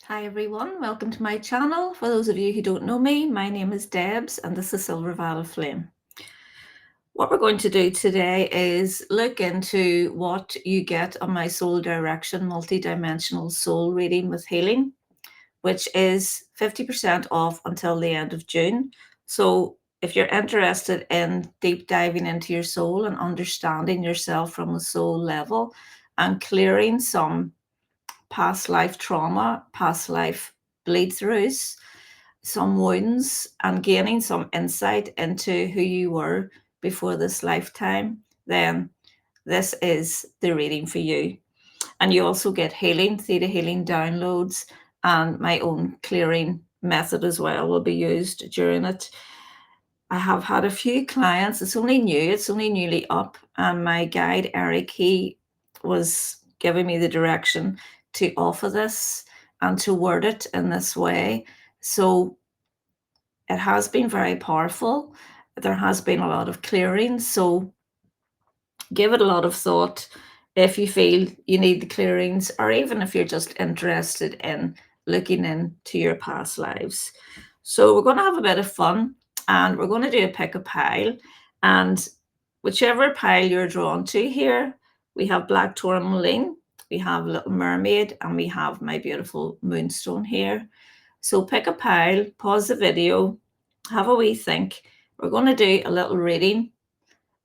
Hi everyone, welcome to my channel. For those of you who don't know me, my name is Debs and this is Silver Vial Flame. What we're going to do today is look into what you get on my Soul Direction Multidimensional Soul Reading with Healing, which is 50% off until the end of June. So if you're interested in deep diving into your soul and understanding yourself from a soul level and clearing some past life trauma, past life bleed throughs, some wounds, and gaining some insight into who you were before this lifetime, then this is the reading for you. And you also get healing, theta healing downloads, and my own clearing method as well will be used during it. I have had a few clients, it's only newly up, and my guide Eric, he was giving me the direction to offer this and to word it in this way. So it has been very powerful. There has been a lot of clearing. So give it a lot of thought if you feel you need the clearings, or even if you're just interested in looking into your past lives. So we're going to have a bit of fun and we're going to do a pick a pile. And whichever pile you're drawn to here, we have black tourmaline, we have little mermaid, and we have my beautiful moonstone here. So pick a pile, pause the video, have a wee think. We're going to do a little reading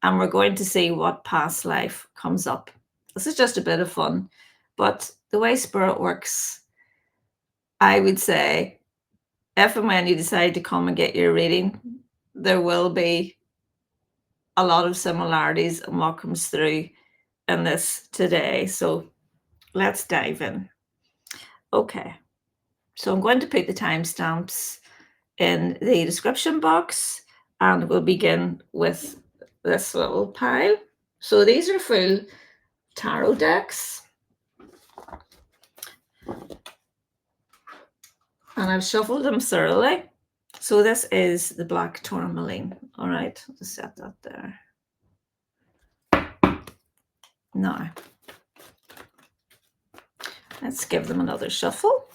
and we're going to see what past life comes up. This is just a bit of fun, but the way spirit works, I would say, if and when you decide to come and get your reading, there will be a lot of similarities in what comes through in this today. So let's dive in. Okay, so I'm going to put the timestamps in the description box and we'll begin with this little pile. So these are full tarot decks. And I've shuffled them thoroughly. So this is the black tourmaline. All right, I'll just set that there. Now, let's give them another shuffle.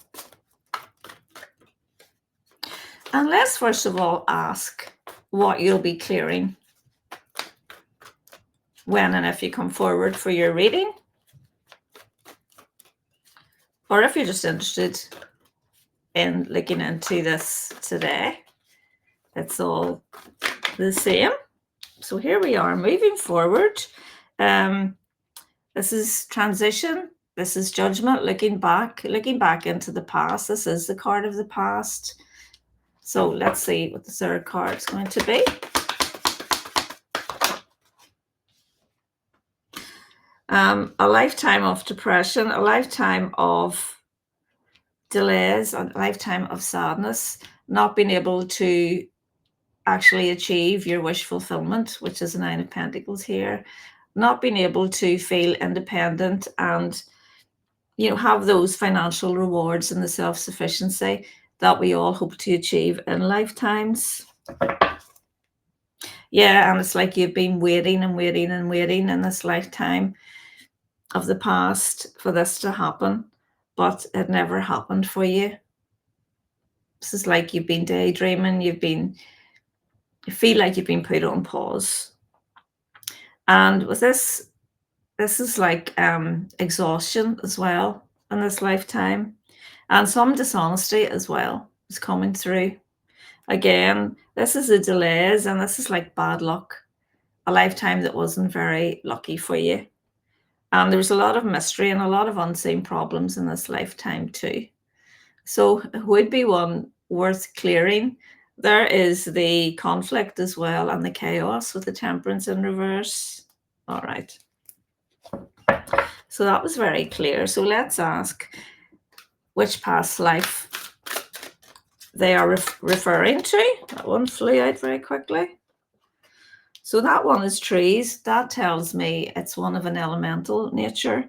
And let's first of all ask what you'll be clearing when and if you come forward for your reading. Or if you're just interested in looking into this today, it's all the same. So here we are moving forward. This is transition. This is judgment, looking back into the past. This is the card of the past. So let's see what the third card is going to be. A lifetime of depression, a lifetime of delays, a lifetime of sadness, not being able to actually achieve your wish fulfillment, which is the Nine of Pentacles here, not being able to feel independent and, you know, have those financial rewards and the self-sufficiency that we all hope to achieve in lifetimes. Yeah, and it's like you've been waiting and waiting and waiting in this lifetime of the past for this to happen, but it never happened for you. This is like you've been daydreaming, you feel like you've been put on pause. And with this is like exhaustion as well in this lifetime, and some dishonesty as well is coming through. Again, this is the delays, and this is like bad luck, a lifetime that wasn't very lucky for you. And there was a lot of mystery and a lot of unseen problems in this lifetime too. So it would be one worth clearing. There is the conflict as well and the chaos with the Temperance in reverse. All right. So that was very clear. So let's ask which past life they are referring to. That one flew out very quickly. So that one is trees. That tells me it's one of an elemental nature.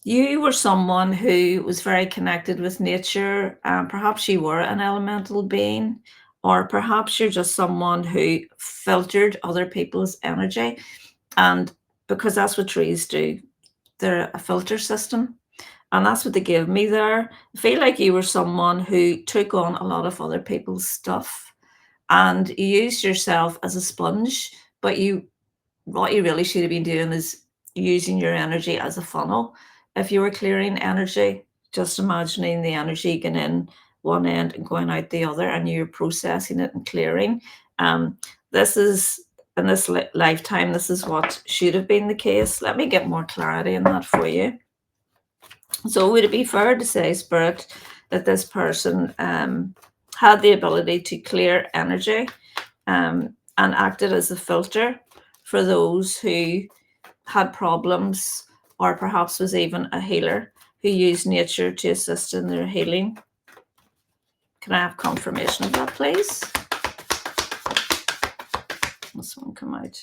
You were someone who was very connected with nature. Perhaps you were an elemental being, or perhaps you're just someone who filtered other people's energy. And because that's what trees do, they're a filter system. And that's what they gave me there. I feel like you were someone who took on a lot of other people's stuff and you used yourself as a sponge, but what you really should have been doing is using your energy as a funnel. If you were clearing energy, just imagining the energy going in one end and going out the other, and you're processing it and clearing. Um, this is in this lifetime, this is what should have been the case. Let me get more clarity in that for you. So would it be fair to say, Spirit, that this person had the ability to clear energy and acted as a filter for those who had problems, or perhaps was even a healer who used nature to assist in their healing? Can I have confirmation of that, please? This one come out.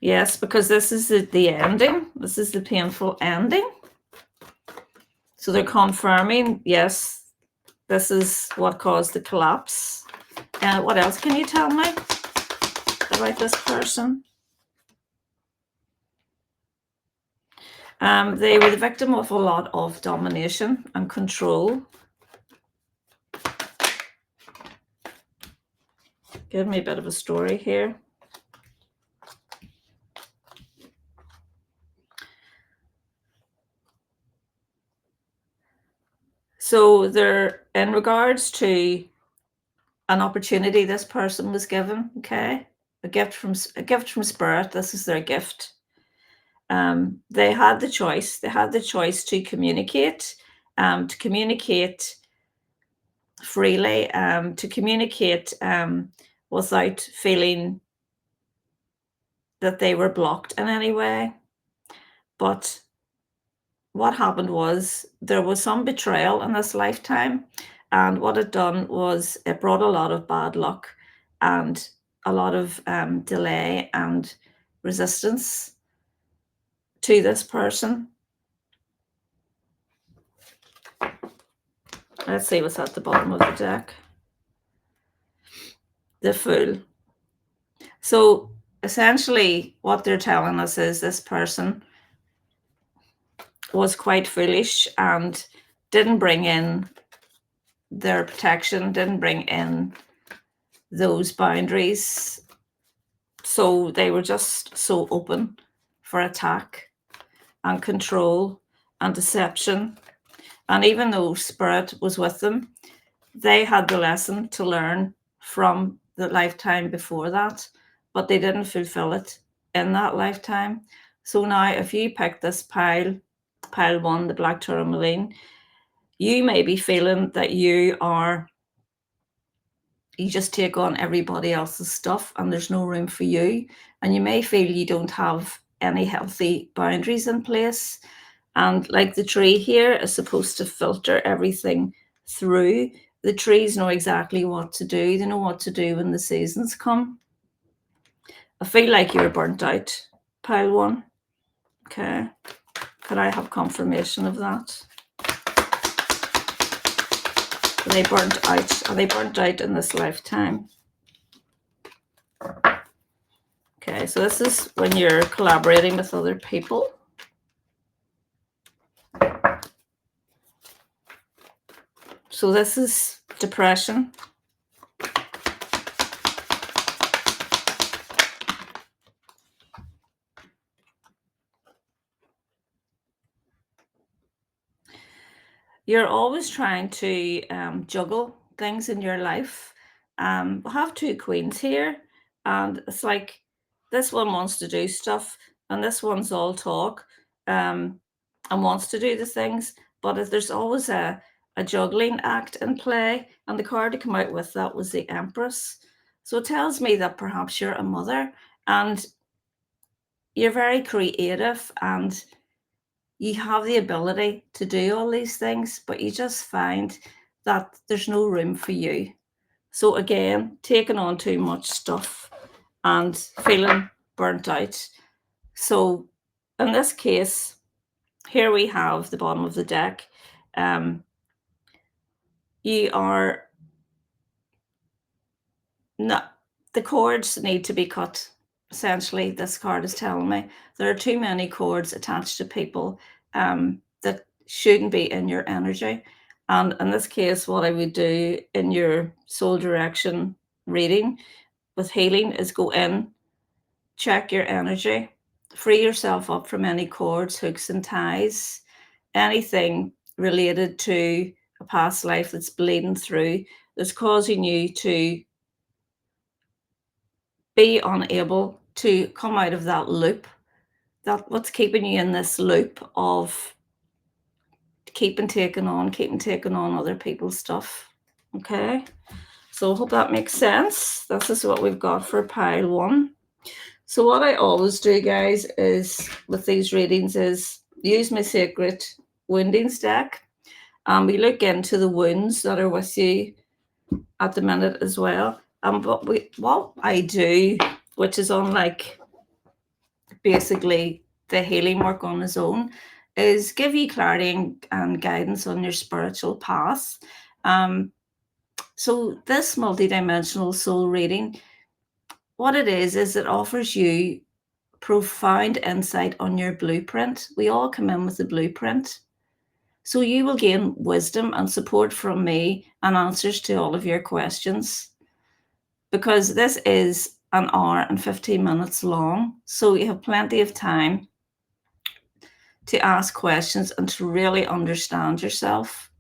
Yes, because this is the ending. This is the painful ending. So they're confirming, yes, this is what caused the collapse. What else can you tell me about this person? They were the victim of a lot of domination and control. Give me a bit of a story here. So there, in regards to an opportunity this person was given, okay, a gift from Spirit. This is their gift. They had the choice. They had the choice to communicate freely, to communicate without feeling that they were blocked in any way. But what happened was there was some betrayal in this lifetime, and what it done was it brought a lot of bad luck and a lot of delay and resistance to this person. Let's see what's at the bottom of the deck. The Fool. So essentially what they're telling us is this person was quite foolish and didn't bring in their protection, didn't bring in those boundaries. So they were just so open for attack and control and deception. And even though Spirit was with them, they had the lesson to learn from the lifetime before that, but they didn't fulfill it in that lifetime. So now if you pick this pile 1, the black tourmaline, you may be feeling that you just take on everybody else's stuff and there's no room for you. And you may feel you don't have any healthy boundaries in place. And like the tree here is supposed to filter everything through. The trees know exactly what to do. They know what to do when the seasons come. I feel like you're burnt out, pile 1. Okay. Could I have confirmation of that? Are they burnt out? Are they burnt out in this lifetime? Okay, so this is when you're collaborating with other people. So this is depression. You're always trying to juggle things in your life. I have 2 queens here, and it's like this one wants to do stuff, and this one's all talk, and wants to do the things, but there's always a juggling act in play, and the card to come out with that was the Empress. So it tells me that perhaps you're a mother, and you're very creative, and you have the ability to do all these things, but you just find that there's no room for you. So again, taking on too much stuff and feeling burnt out. So in this case, here we have the bottom of the deck. You are not, the cords need to be cut. essentially this card is telling me there are too many cords attached to people that shouldn't be in your energy. And in this case, what I would do in your soul direction reading with healing is go in, check your energy, free yourself up from any cords, hooks, and ties, anything related to a past life that's bleeding through, that's causing you to be unable to come out of that loop. That what's keeping you in this loop of keeping taking on other people's stuff. Okay, so I hope that makes sense. This is what we've got for pile 1. So what I always do, guys, is with these readings is use my sacred woundings deck, and we look into the wounds that are with you at the minute as well. And what I do, which is unlike basically the healing work on its own, is give you clarity and guidance on your spiritual path. So this multidimensional soul reading, what it is it offers you profound insight on your blueprint. We all come in with a blueprint. So you will gain wisdom and support from me and answers to all of your questions, because this is an hour and 15 minutes long. So you have plenty of time to ask questions and to really understand yourself.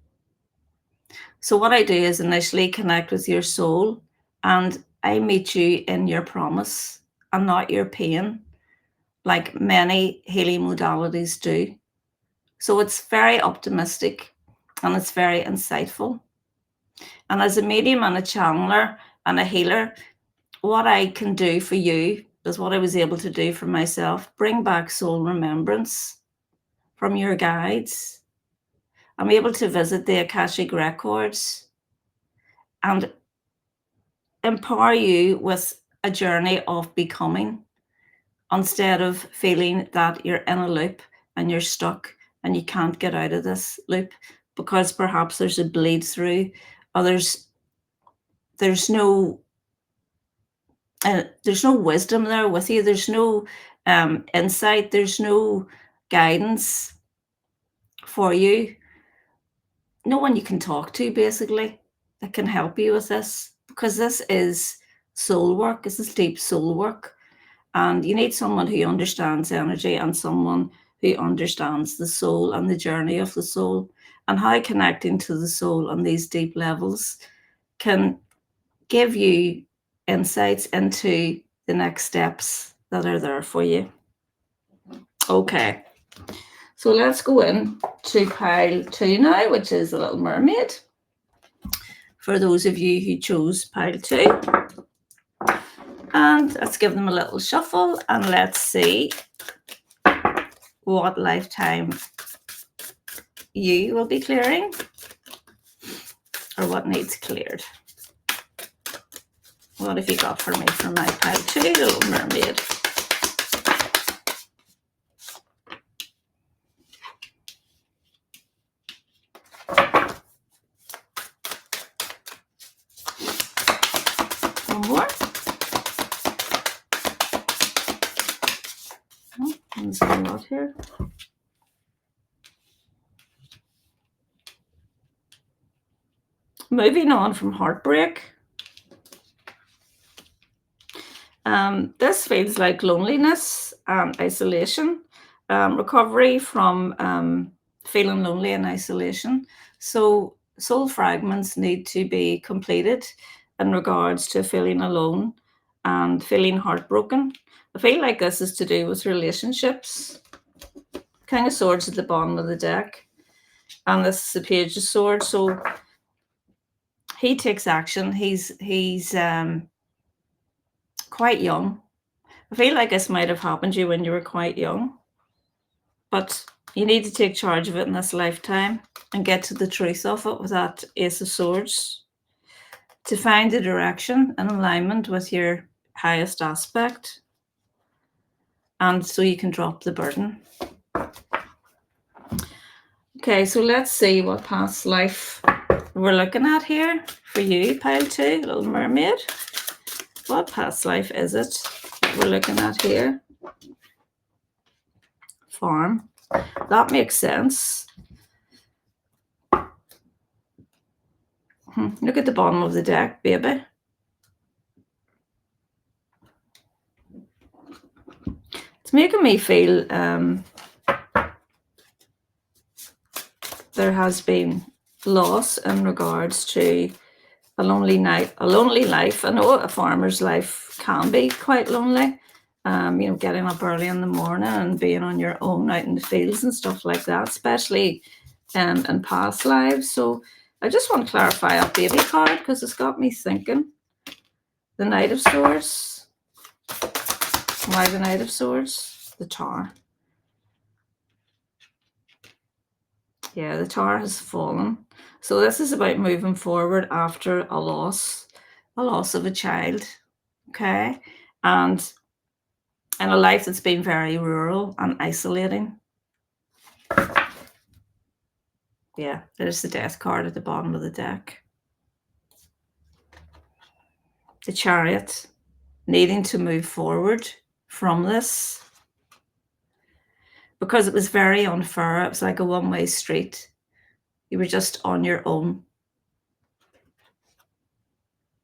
So what I do is initially connect with your soul, and I meet you in your promise and not your pain, like many healing modalities do. So it's very optimistic and it's very insightful. And as a medium and a channeler and a healer, what I can do for you is what I was able to do for myself: bring back soul remembrance from your guides. I'm able to visit the Akashic records and empower you with a journey of becoming, instead of feeling that you're in a loop and you're stuck and you can't get out of this loop because perhaps there's a bleed through, or there's no wisdom there with you. There's no insight. There's no guidance for you. No one you can talk to, basically, that can help you with this, because this is soul work. This is deep soul work. And you need someone who understands energy and someone who understands the soul and the journey of the soul, and how connecting to the soul on these deep levels can give you insights into the next steps that are there for you. Okay, so let's go in to pile 2 now, which is the Little Mermaid, for those of you who chose pile 2. And let's give them a little shuffle and let's see what lifetime you will be clearing, or what needs cleared. What have you got for me for my pile 2, Little Mermaid? One more. Oh, there's a lot here. Moving on from heartbreak. This feels like loneliness and isolation, recovery from feeling lonely and isolation. So soul fragments need to be completed in regards to feeling alone and feeling heartbroken. I feel like this is to do with relationships. King of Swords at the bottom of the deck, and this is the Page of Swords. So he takes action. He's quite young. I feel like this might have happened to you when you were quite young, but you need to take charge of it in this lifetime and get to the truth of it with that Ace of Swords, to find the direction and alignment with your highest aspect, and so you can drop the burden. Okay, so let's see what past life we're looking at here for you, pile 2, Little Mermaid. What past life is it we're looking at here. Farm. That makes sense. Look at the bottom of the deck, baby. It's making me feel there has been loss in regards to a lonely life. I know a farmer's life can be quite lonely. Getting up early in the morning and being on your own out in the fields and stuff like that, especially in past lives. So I just want to clarify that baby card because it's got me thinking. The Knight of Swords. Why the Knight of Swords? The Tower. Yeah, the Tower has fallen. So this is about moving forward after a loss of a child. Okay. And in a life that's been very rural and isolating. Yeah, there's the Death card at the bottom of the deck. The Chariot, needing to move forward from this because it was very unfair. It was like a one-way street. You were just on your own.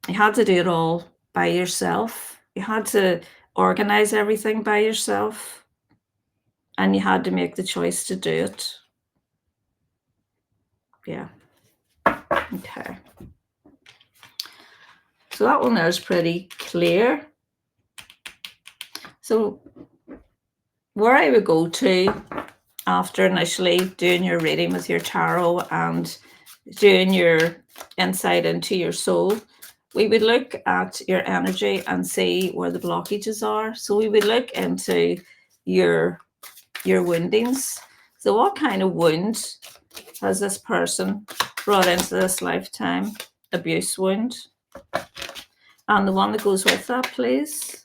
You had to do it all by yourself. You had to organize everything by yourself. And you had to make the choice to do it. Yeah. Okay. So that one there is pretty clear. So where I would go to after initially doing your reading with your tarot and doing your insight into your soul, we would look at your energy and see where the blockages are. So we would look into your woundings. So what kind of wound has this person brought into this lifetime? Abuse wound. And the one that goes with that, please.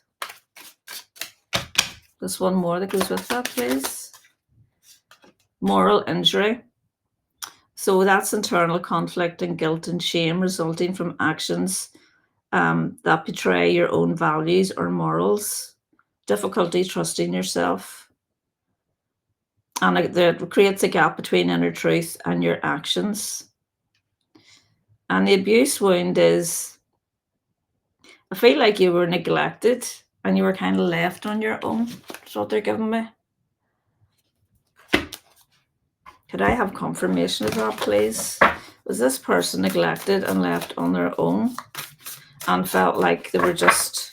There's one more that goes with that, please. Moral injury. So that's internal conflict and guilt and shame resulting from actions that betray your own values or morals. Difficulty trusting yourself. And it creates a gap between inner truth and your actions. And the abuse wound is, I feel like you were neglected and you were kind of left on your own. That's what they're giving me. Could I have confirmation of that, please? Was this person neglected and left on their own and felt like they were just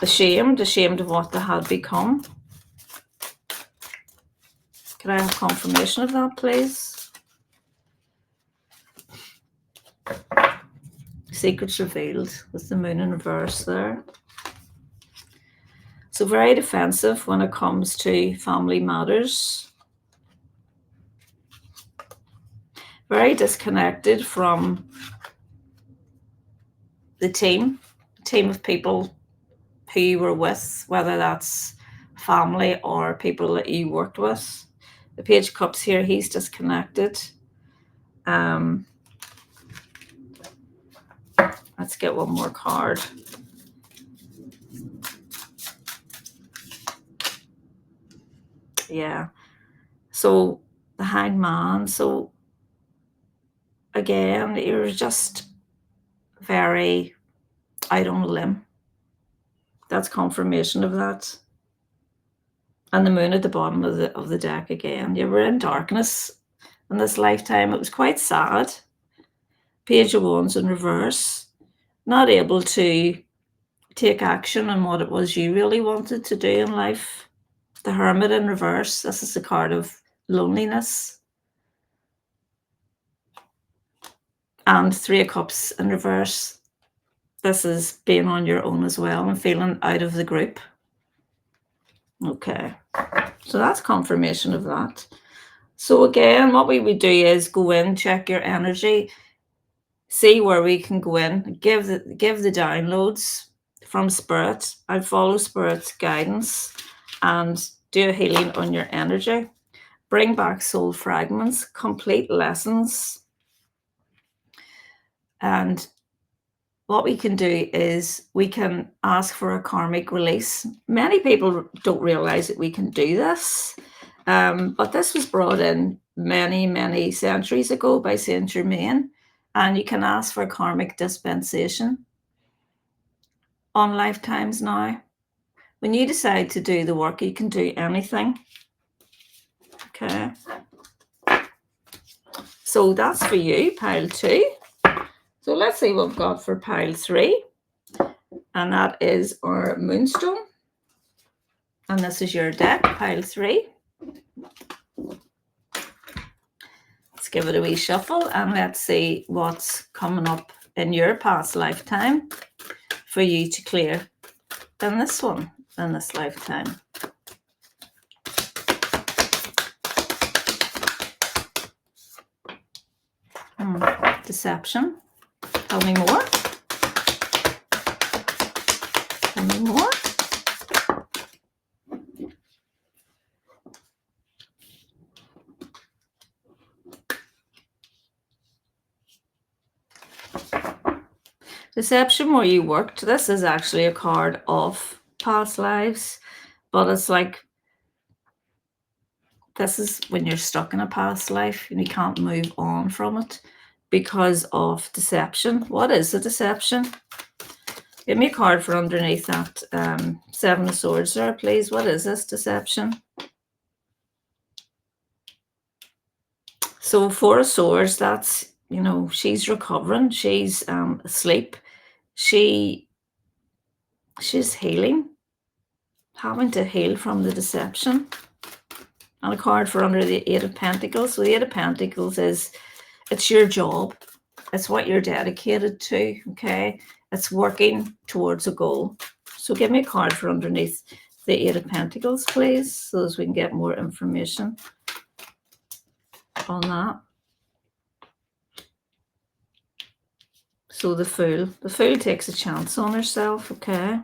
ashamed of what they had become? Could I have confirmation of that, please? Secrets revealed with the moon in reverse there. So very defensive when it comes to family matters. Very disconnected from the team of people who you were with, whether that's family or people that you worked with. The Page of Cups here, he's disconnected. Let's get one more card. Yeah. So the Hanged Man. So again, you're just very out on a limb. That's confirmation of that. And the moon at the bottom of the deck again. You were in darkness in this lifetime. It was quite sad. Page of Wands in reverse. Not able to take action on what it was you really wanted to do in life. The Hermit in reverse. This is the card of loneliness. And Three of Cups in reverse. This is being on your own as well and feeling out of the group. Okay, so that's confirmation of that. So again, what we would do is go in, check your energy, see where we can go in, give the downloads from Spirit. I follow Spirit's guidance and do a healing on your energy. Bring back soul fragments, complete lessons. And what we can do is we can ask for a karmic release. Many people don't realize that we can do this, but this was brought in many, many centuries ago by Saint Germain, and you can ask for karmic dispensation on lifetimes now. When you decide to do the work, you can do anything. Okay. So that's for you, pile 2. So let's see what we've got for pile 3. And that is our Moonstone. And this is your deck, pile 3. Let's give it a wee shuffle and let's see what's coming up in your past lifetime for you to clear in this one, in this lifetime. Deception. Tell me more. Tell me more. Deception, where you worked. This is actually a card of past lives, but it's like, this is when you're stuck in a past life and you can't move on from it because of deception. What is the deception? Give me a card for underneath that 7 of Swords there, please. What is this deception? So 4 of Swords, that's, you know, she's recovering. She's asleep. She's healing, having to heal from the deception. And a card for under the 8 of Pentacles. So the 8 of Pentacles is, it's your job. It's what you're dedicated to, okay? It's working towards a goal. So give me a card for underneath the 8 of Pentacles, please, so as we can get more information on that. So the Fool takes a chance on herself, okay?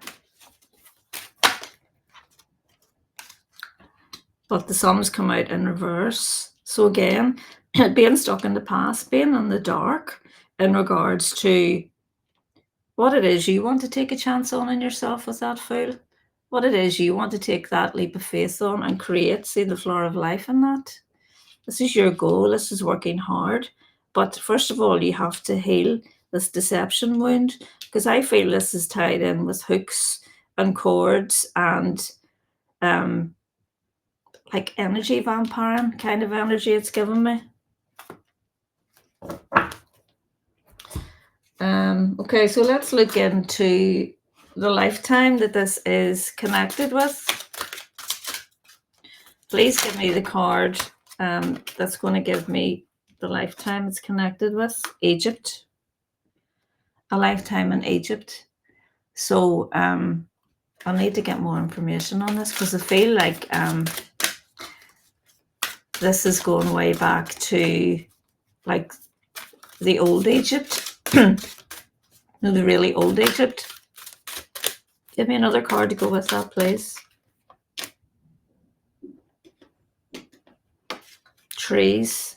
But the Sun's come out in reverse. So again, being stuck in the past, being in the dark in regards to what it is you want to take a chance on in yourself with that Fool. What it is you want to take that leap of faith on and create, see the flower of life in that. This is your goal. This is working hard. But first of all, you have to heal this deception wound, because I feel this is tied in with hooks and cords and like energy vampiring kind of energy it's given me. Okay, so let's look into the lifetime that this is connected with. Please give me the card that's going to give me the lifetime it's connected with. Egypt. A lifetime in Egypt. So I'll need to get more information on this, because I feel like this is going way back to like the old Egypt. No, the really old Egypt. Give me another card to go with that, please. Trees.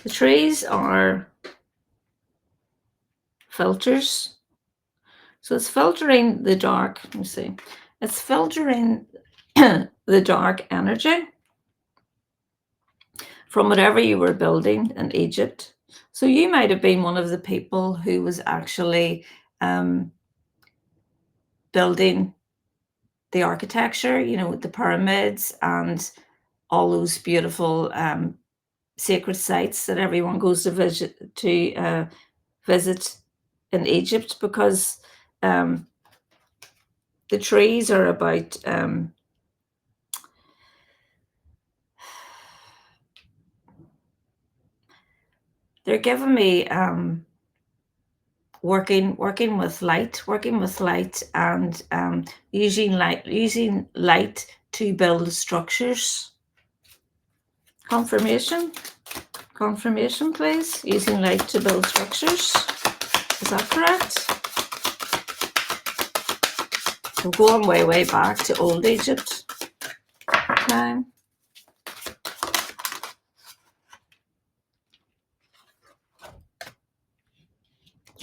The trees are filters. So it's filtering the dark. Let me see. It's filtering the dark energy from whatever you were building in Egypt. So you might have been one of the people who was actually building the architecture, you know, the pyramids and all those beautiful sacred sites that everyone goes to visit in Egypt, because the trees are about they're giving me working with light and using light to build structures. Confirmation, please. Using light to build structures. Is that correct? We're going way back to old Egypt. Okay.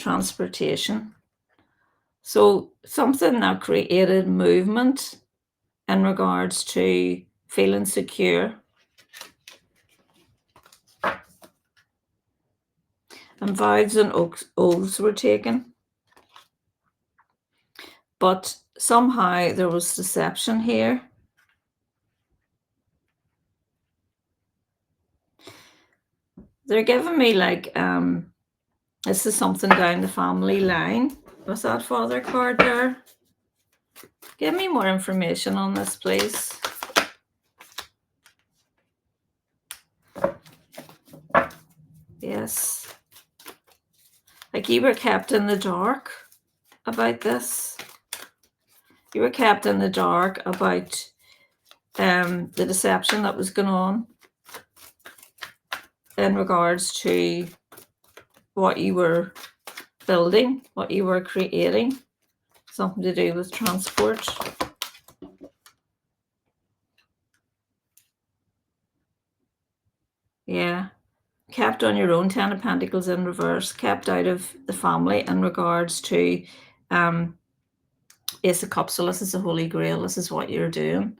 transportation. So something that created movement in regards to feeling secure. And vows and oaths were taken. But somehow there was deception here. They're giving me like, this is something down the family line. Was that father card there? Give me more information on this, please. Yes. Like you were kept in the dark about this. You were kept in the dark about the deception that was going on in regards to what you were building, what you were creating, something to do with transport. Yeah. Kept on your own, 10 of Pentacles in reverse, kept out of the family in regards to Ace of Cups. So this is the Holy Grail. This is what you're doing.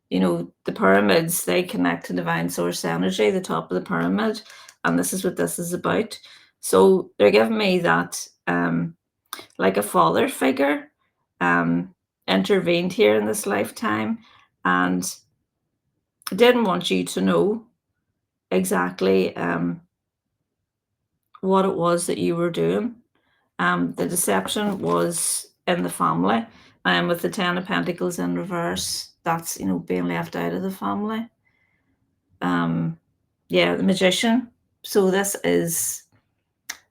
You know, the pyramids, they connect to divine source energy, the top of the pyramid, and this is what this is about. So they're giving me that like a father figure intervened here in this lifetime and didn't want you to know exactly what it was that you were doing. The deception was in the family, and with the 10 of Pentacles in reverse, that's, you know, being left out of the family. Yeah, the Magician. So this is,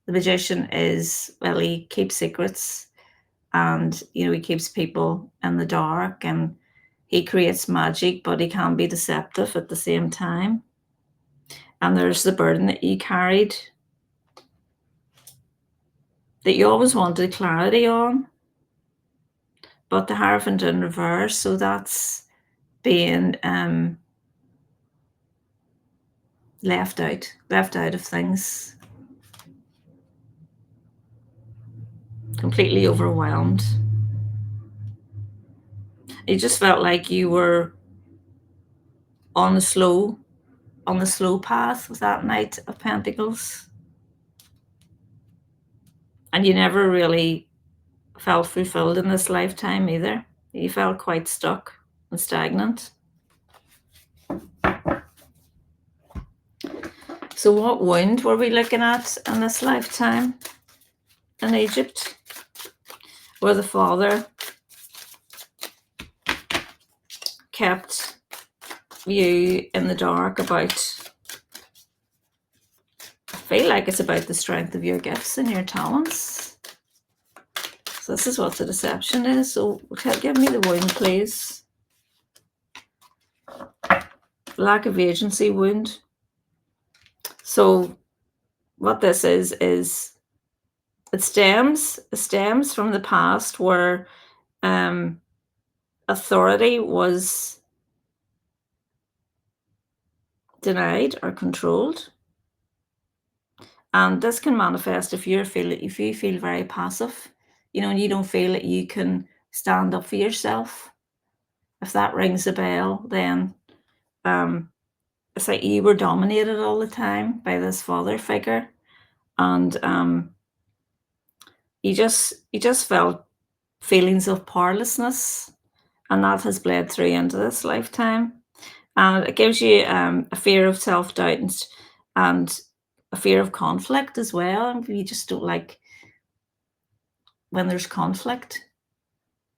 the Magician is, well, he keeps secrets, and, you know, he keeps people in the dark, and he creates magic, but he can be deceptive at the same time. And there's the burden that you carried, that you always wanted clarity on, but the Hierophant in reverse, so that's being left out of things, completely overwhelmed. You just felt like you were on the slow path with that Knight of Pentacles, and you never really felt fulfilled in this lifetime either. You felt quite stuck and stagnant. So what wound were we looking at in this lifetime in Egypt, where the father kept you in the dark about, I feel like it's about the strength of your gifts and your talents. So this is what the deception is. So give me the wound, please. Lack of agency wound. So what this is it stems from the past where authority was denied or controlled. And this can manifest if you feel very passive, you know, and you don't feel that you can stand up for yourself. If that rings a bell, then it's like you were dominated all the time by this father figure, and you just felt feelings of powerlessness, and that has bled through into this lifetime. And it gives you a fear of self-doubt and a fear of conflict as well. You just don't like when there's conflict,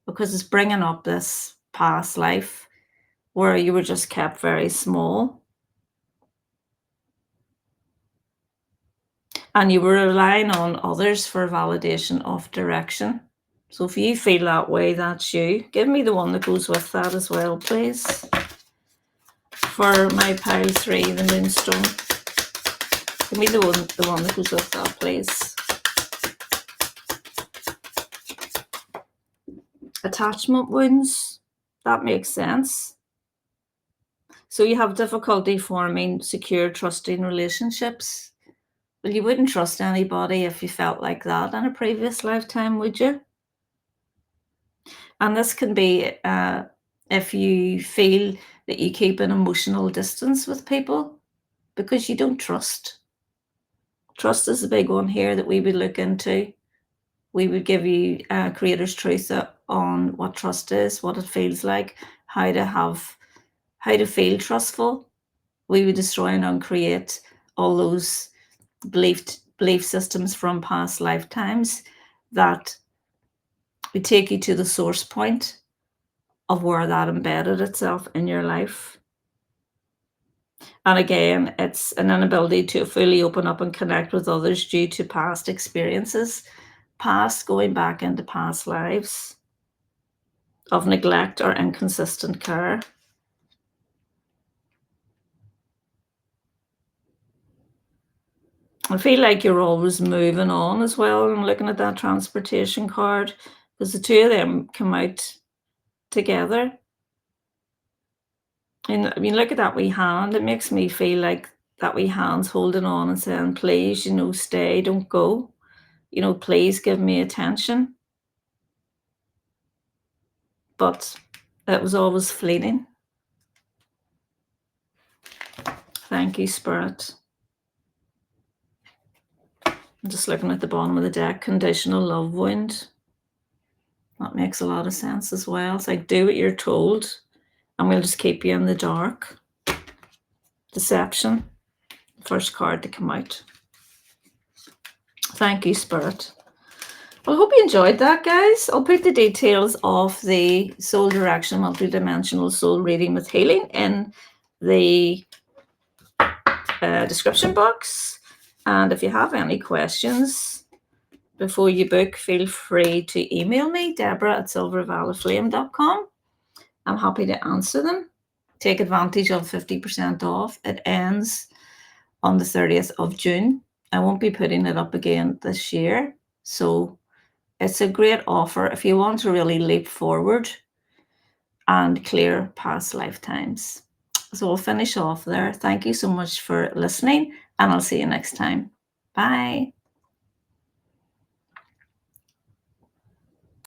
because it's bringing up this past life where you were just kept very small and you were relying on others for validation of direction. So if you feel that way, that's you. Give me the one that goes with that as well, please. For my pile 3, the Moonstone. Give me the one that goes with that, please. Attachment wounds. That makes sense. So you have difficulty forming secure, trusting relationships. Well, you wouldn't trust anybody if you felt like that in a previous lifetime, would you? And this can be if you feel that you keep an emotional distance with people because you don't trust. Trust is a big one here that we would look into. We would give you Creator's Truth on what trust is, what it feels like, how to feel trustful. We would destroy and uncreate all those belief systems from past lifetimes that would take you to the source point of where that embedded itself in your life. And again, it's an inability to fully open up and connect with others due to past experiences, past going back into past lives of neglect or inconsistent care. I feel like you're always moving on as well. I'm looking at that transportation card because the two of them come out together. And I mean, look at that wee hand. It makes me feel like that wee hand's holding on and saying, please, stay, don't go. Please give me attention. But it was always fleeting. Thank you, Spirit. I'm just looking at the bottom of the deck, conditional love wound. That makes a lot of sense as well. It's like, do what you're told, and we'll just keep you in the dark. Deception, first card to come out. Thank you, Spirit. Well, I hope you enjoyed that, guys. I'll put the details of the Soul Direction Multidimensional Soul Reading with Healing in the description box. And if you have any questions before you book, feel free to email me, Deborah@silvervaliflame.com. I'm happy to answer them. Take advantage of 50% off. It ends on the 30th of June. I won't be putting it up again this year. So it's a great offer if you want to really leap forward and clear past lifetimes. So we'll finish off there. Thank you so much for listening, and I'll see you next time. Bye.